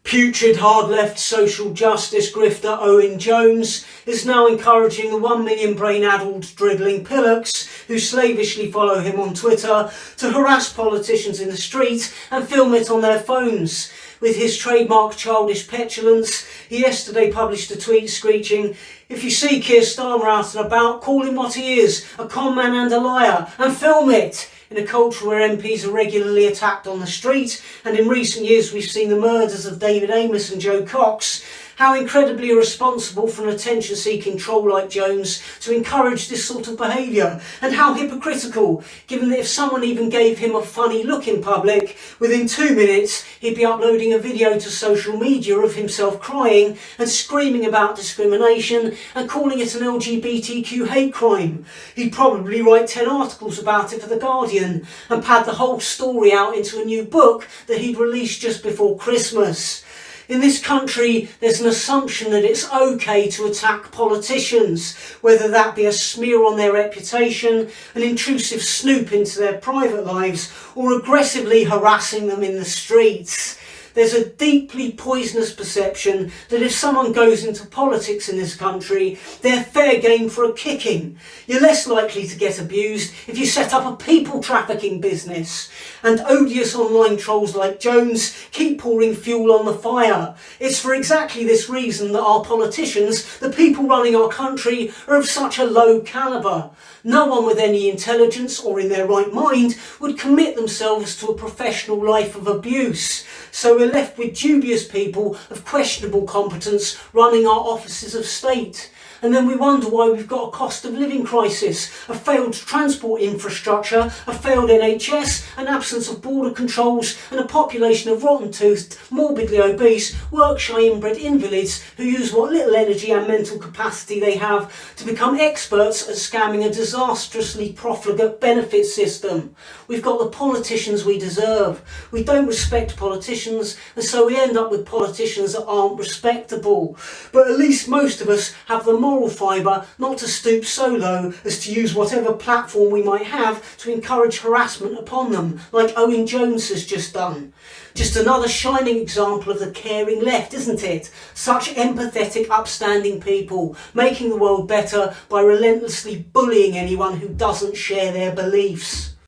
Putrid hard-left social justice grifter Owen Jones is now encouraging the 1 million brain-addled dribbling pillocks who slavishly follow him on Twitter to harass politicians in the street and film it on their phones. With his trademark childish petulance, he yesterday published a tweet screeching, "If you see Keir Starmer out and about, call him what he is, a con man and a liar, and film it." In a culture where MPs are regularly attacked on the street, and in recent years we've seen the murders of David Amess and Joe Cox, how incredibly irresponsible for an attention-seeking troll like Jones to encourage this sort of behaviour, and how hypocritical, given that if someone even gave him a funny look in public, within 2 minutes he'd be uploading a video to social media of himself crying and screaming about discrimination and calling it an LGBTQ hate crime. He'd probably write 10 articles about it for The Guardian and pad the whole story out into a new book that he'd released just before Christmas. In this country, there's an assumption that it's okay to attack politicians, whether that be a smear on their reputation, an intrusive snoop into their private lives, or aggressively harassing them in the streets. There's a deeply poisonous perception that if someone goes into politics in this country, they're fair game for a kicking. You're less likely to get abused if you set up a people trafficking business. And odious online trolls like Jones keep pouring fuel on the fire. It's for exactly this reason that our politicians, the people running our country, are of such a low calibre. No one with any intelligence or in their right mind would commit themselves to a professional life of abuse. So we're left with dubious people of questionable competence running our offices of state. And then we wonder why we've got a cost of living crisis, a failed transport infrastructure, a failed NHS, an absence of border controls, and a population of rotten-toothed, morbidly obese, work-shy inbred invalids who use what little energy and mental capacity they have to become experts at scamming a disastrously profligate benefit system. We've got the politicians we deserve. We don't respect politicians, and so we end up with politicians that aren't respectable. But at least most of us have the moral fibre not to stoop so low as to use whatever platform we might have to encourage harassment upon them, like Owen Jones has just done. Just another shining example of the caring left, isn't it? Such empathetic, upstanding people, making the world better by relentlessly bullying anyone who doesn't share their beliefs.